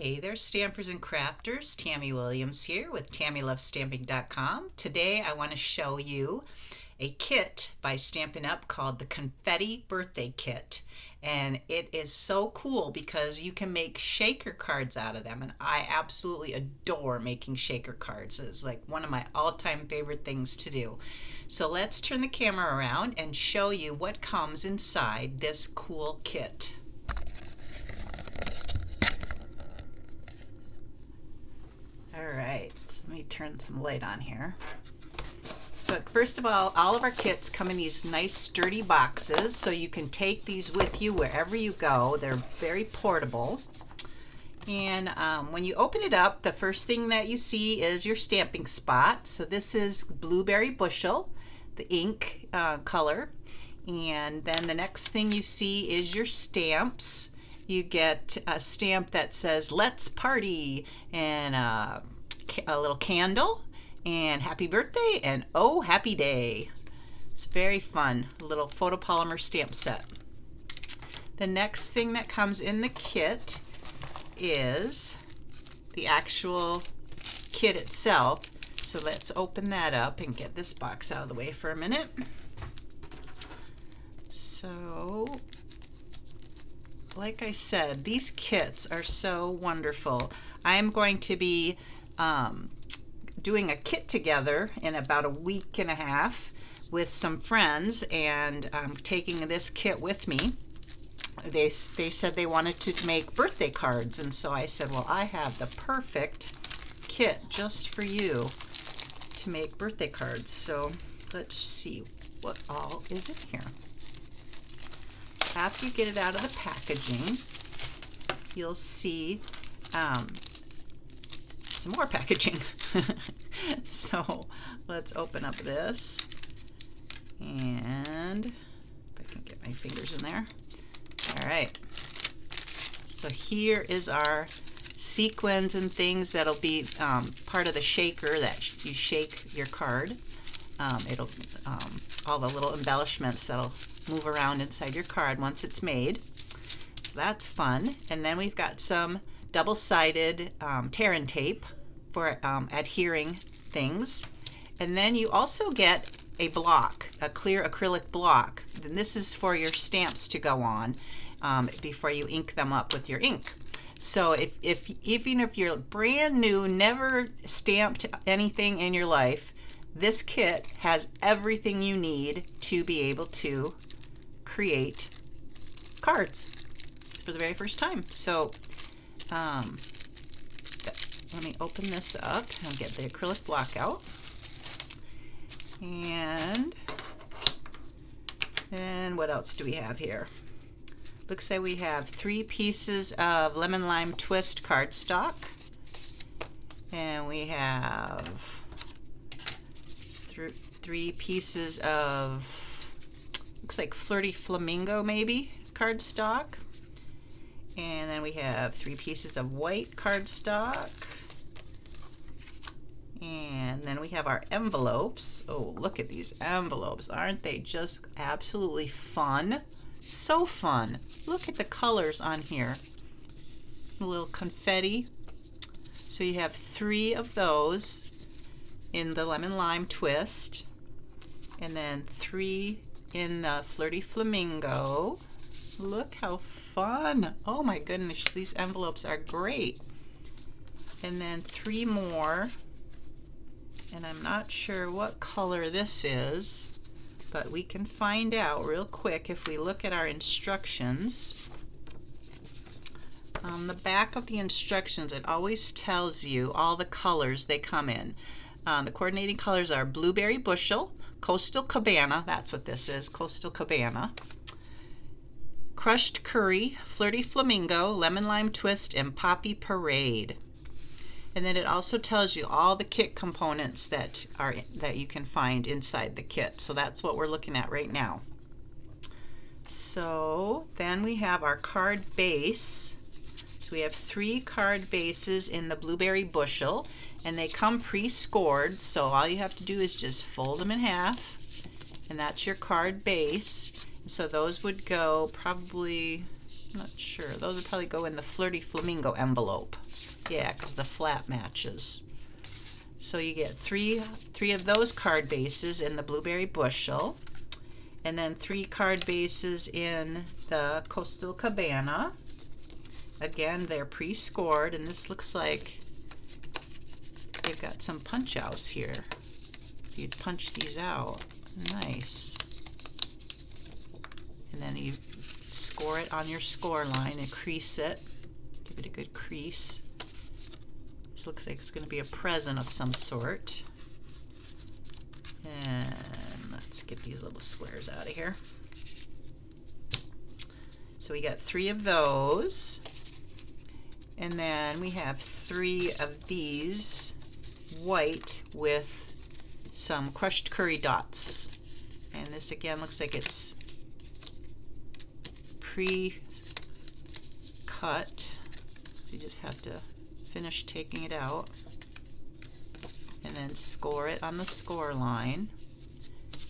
Hey there, stampers and crafters. Tammy Williams here with TammyLovesStamping.com. Today I want to show you a kit by Stampin' Up! Called the Confetti Birthday Kit. And it is so cool because you can make shaker cards out of them. And I absolutely adore making shaker cards. It's like one of my all-time favorite things to do. So let's turn the camera around and show you what comes inside this cool kit. All right, so let me turn some light on here. So first of all of our kits come in these nice sturdy boxes, so you can take these with you wherever you go. They're very portable. And when you open it up, the first thing that you see is your stamping spot. So this is Blueberry Bushel, the ink color. And then the next thing you see is your stamps. You get a stamp that says "Let's Party" and a little candle and "Happy Birthday" and "Oh Happy Day." It's very fun, a little photopolymer stamp set. The next thing that comes in the kit is the actual kit itself. So let's open that up and get this box out of the way for a minute. So like I said, these kits are so wonderful. I'm going to be doing a kit together in about a week and a half with some friends, and I'm taking this kit with me. They said they wanted to make birthday cards, and so I said, well, I have the perfect kit just for you to make birthday cards. So let's see what all is in here. After you get it out of the packaging, you'll see some more packaging. So let's open up this, and if I can get my fingers in there. All right, so here is our sequins and things that'll be part of the shaker that you shake your card. It'll all the little embellishments that'll move around inside your card once it's made. So that's fun. And then we've got some double-sided tear and tape for adhering things. And then you also get a block, a clear acrylic block. And this is for your stamps to go on before you ink them up with your ink. So even if you're brand new, never stamped anything in your life, this kit has everything you need to be able to create cards for the very first time. So let me open this up and get the acrylic block out. And then what else do we have here? Looks like we have 3 pieces of lemon lime twist cardstock, and we have 3 pieces of, looks like Flirty Flamingo maybe, cardstock. And then we have 3 pieces of white cardstock. And then we have our envelopes. Oh, look at these envelopes. Aren't they just absolutely fun? So fun. Look at the colors on here. A little confetti. So you have 3 of those in the lemon lime twist, and then 3 in the Flirty Flamingo. Look how fun. Oh my goodness, these envelopes are great. And then 3 more, and I'm not sure what color this is, but we can find out real quick if we look at our instructions. On the back of the instructions, it always tells you all the colors they come in. The coordinating colors are Blueberry Bushel, Coastal Cabana, that's what this is, Coastal Cabana, Crushed Curry, Flirty Flamingo, Lemon Lime Twist, and Poppy Parade. And then it also tells you all the kit components that you can find inside the kit. So that's what we're looking at right now. So then we have our card base. So we have 3 card bases in the Blueberry Bushel, and they come pre-scored, so all you have to do is just fold them in half, and that's your card base. So those would go probably, I'm not sure, those would probably go in the Flirty Flamingo envelope. Yeah, because the flap matches. So you get three of those card bases in the blueberry bushel, and then 3 card bases in the Coastal Cabana. Again, they're pre-scored, and this looks like they've got some punch outs here. So you'd punch these out. Nice. And then you score it on your score line and crease it. Give it a good crease. This looks like it's going to be a present of some sort. And let's get these little squares out of here. So we got 3 of those. And then we have 3 of these white with some crushed curry dots. And this again looks like it's pre-cut. So you just have to finish taking it out and then score it on the score line.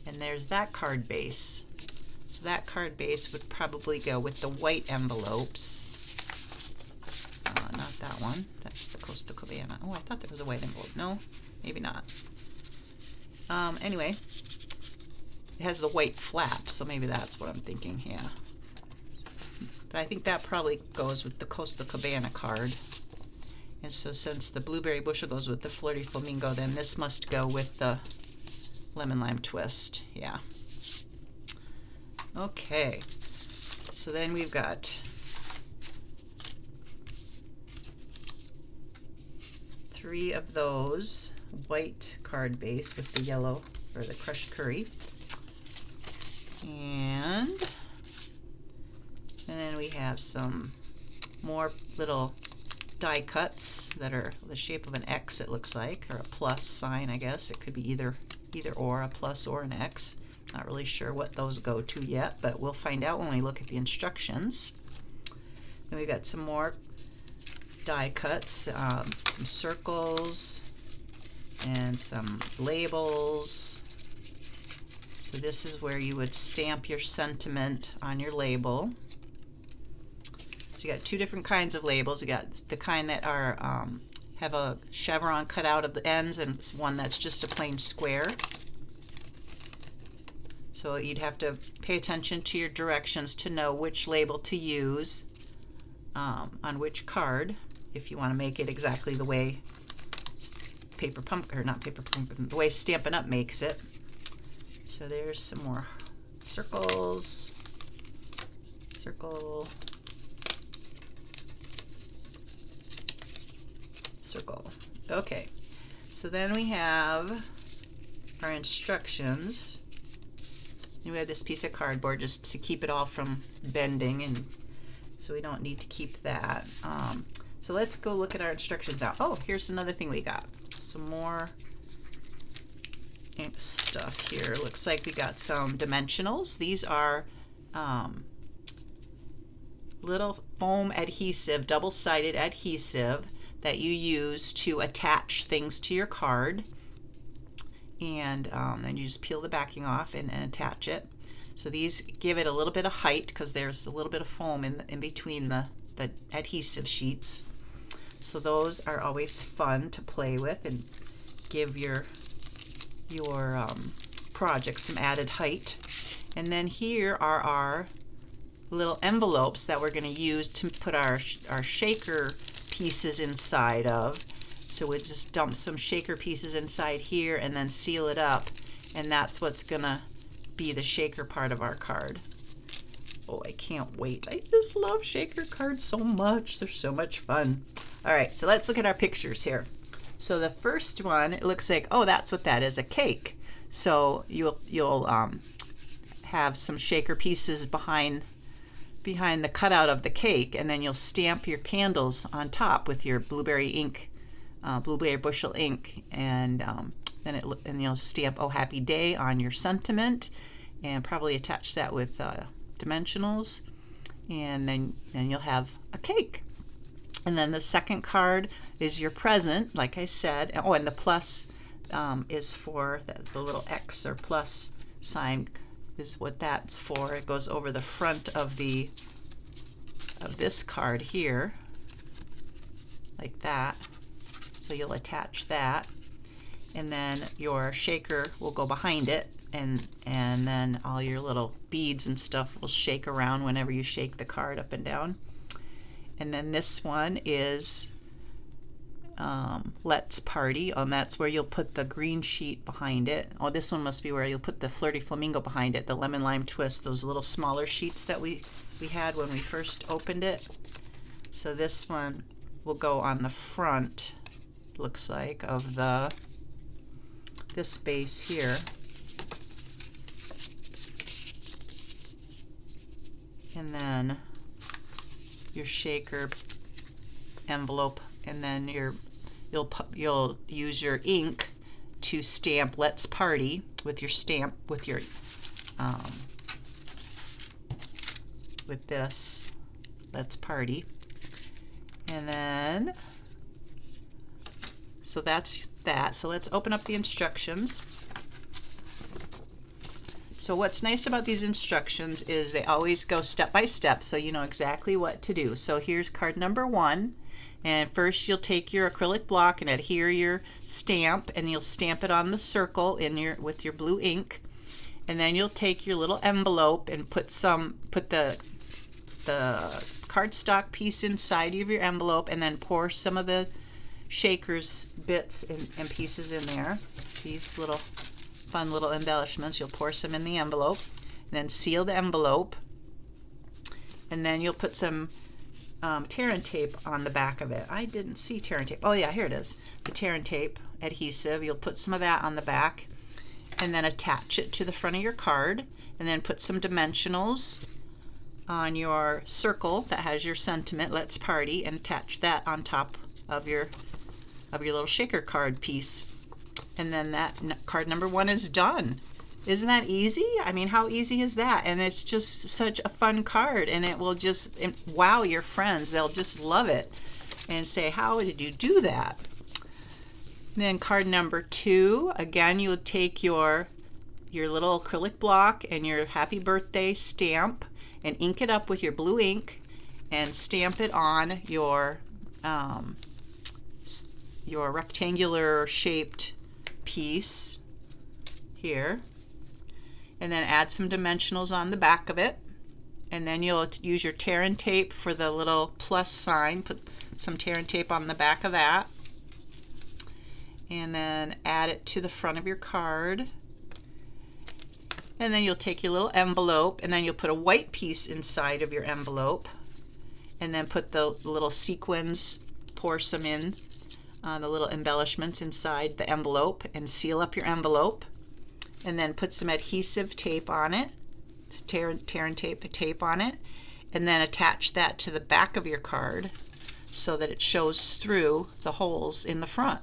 And there's that card base. So that card base would probably go with the white envelopes. Not that one. That's the Coastal Cabana. Oh, I thought there was a white envelope. No, maybe not. Anyway, it has the white flap, so maybe that's what I'm thinking. Yeah. But I think that probably goes with the Coastal Cabana card. And so since the blueberry bushel goes with the Flirty Flamingo, then this must go with the lemon lime twist. Yeah. Okay. So then we've got 3 of those white card base with the yellow or the crushed curry. And then we have some more little die cuts that are the shape of an X, it looks like, or a plus sign, I guess. It could be either or, a plus or an X. Not really sure what those go to yet, but we'll find out when we look at the instructions. Then we've got some more die cuts, some circles and some labels. So this is where you would stamp your sentiment on your label. So you got 2 different kinds of labels. You got the kind that are have a chevron cut out of the ends, and one that's just a plain square. So you'd have to pay attention to your directions to know which label to use on which card if you want to make it exactly the way Paper Pumpkin, or not Paper Pumpkin, the way Stampin' Up! Makes it. So there's some more circles. Circle. Circle. Okay. So then we have our instructions. And we have this piece of cardboard just to keep it all from bending, and so we don't need to keep that. So let's go look at our instructions now. Oh, here's another thing we got. Some more ink stuff here. Looks like we got some dimensionals. These are little foam adhesive, double-sided adhesive that you use to attach things to your card. And then you just peel the backing off and attach it. So these give it a little bit of height because there's a little bit of foam in between the adhesive sheets. So those are always fun to play with and give your project some added height. And then here are our little envelopes that we're going to use to put our shaker pieces inside of. So we'll just dump some shaker pieces inside here and then seal it up, and that's what's gonna be the shaker part of our card. Oh, I can't wait. I just love shaker cards so much. They're so much fun. All right, so let's look at our pictures here. So the first one, it looks like, oh, that's what that is, a cake. So you'll have some shaker pieces behind the cutout of the cake, and then you'll stamp your candles on top with your blueberry ink. Blueberry bushel ink, and then you'll stamp "Oh Happy Day" on your sentiment, and probably attach that with dimensionals, and then you'll have a cake. And then the second card is your present, like I said. Oh, and the plus is for the little X or plus sign is what that's for. It goes over the front of this card here. like that. So you'll attach that, and then your shaker will go behind it, and then all your little beads and stuff will shake around whenever you shake the card up and down. And then this one is Let's Party, and that's where you'll put the green sheet behind it. Oh, this one must be where you'll put the Flirty Flamingo behind it, the lemon lime twist, those little smaller sheets that we had when we first opened it. So this one will go on the front, looks like, of this base here. And then your shaker envelope, and then you'll use your ink to stamp Let's Party with your stamp, with your with this Let's Party. And then so that's that. So let's open up the instructions. So what's nice about these instructions is they always go step by step, so you know exactly what to do. So here's card number 1. And first you'll take your acrylic block and adhere your stamp, and you'll stamp it on the circle with your blue ink. And then you'll take your little envelope and put the cardstock piece inside of your envelope, and then pour some of the shaker's bits and pieces in there. These little fun little embellishments, you'll pour some in the envelope, and then seal the envelope. And then you'll put some tear and tape on the back of it. I didn't see tear and tape. Oh yeah, here it is. The tear and tape adhesive. You'll put some of that on the back, and then attach it to the front of your card, and then put some dimensionals on your circle that has your sentiment, Let's Party, and attach that on top of your little shaker card piece. And then that card number 1 is done. Isn't that easy? I mean, how easy is that? And it's just such a fun card, and it will just wow your friends. They'll just love it and say, how did you do that? And then card number 2, again, you would take your little acrylic block and your happy birthday stamp and ink it up with your blue ink and stamp it on your rectangular shaped piece here, and then add some dimensionals on the back of it. And then you'll use your tear and tape for the little plus sign, put some tear and tape on the back of that, and then add it to the front of your card. And then you'll take your little envelope, and then you'll put a white piece inside of your envelope, and then put the little sequins, pour some in, the little embellishments inside the envelope, and seal up your envelope. And then put some adhesive tape on it, tear and tape on it, and then attach that to the back of your card so that it shows through the holes in the front.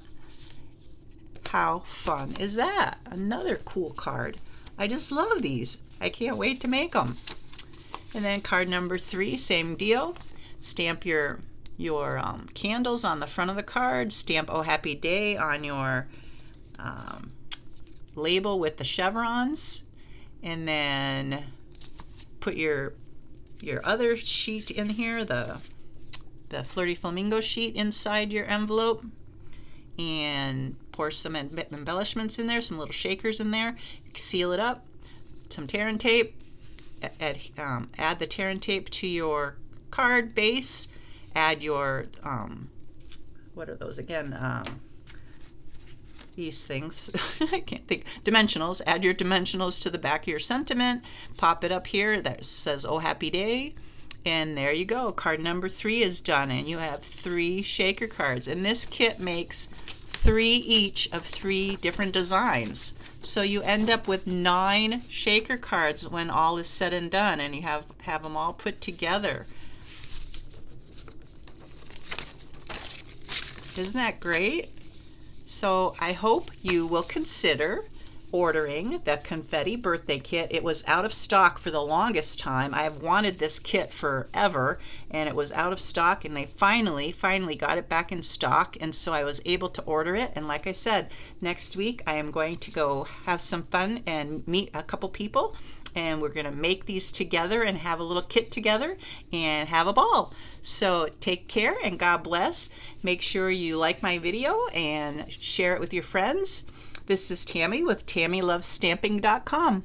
How fun is that? Another cool card. I just love these. I can't wait to make them. And then card number 3, same deal. Stamp your candles on the front of the card. Stamp Oh Happy Day on your label with the chevrons, and then put your other sheet in here, the Flirty Flamingo sheet, inside your envelope, and pour some embellishments in there, some little shakers in there, seal it up, some tear and tape, add the tear and tape to your card base, add your what are those again, these things, I can't think, dimensionals. Add your dimensionals to the back of your sentiment, pop it up here that says Oh Happy Day, and there you go. Card number 3 is done, and you have 3 shaker cards. And this kit makes 3 each of 3 different designs. So you end up with 9 shaker cards when all is said and done, and you have them all put together. Isn't that great? So I hope you will consider ordering the Confetti Birthday Kit. It was out of stock for the longest time. I have wanted this kit forever, and it was out of stock, and they finally got it back in stock, and so I was able to order it. And like I said, next week I am going to go have some fun and meet a couple people and we're going to make these together and have a little kit together and have a ball. So take care and God bless. Make sure you like my video and share it with your friends. This is Tammy with TammyLovesStamping.com.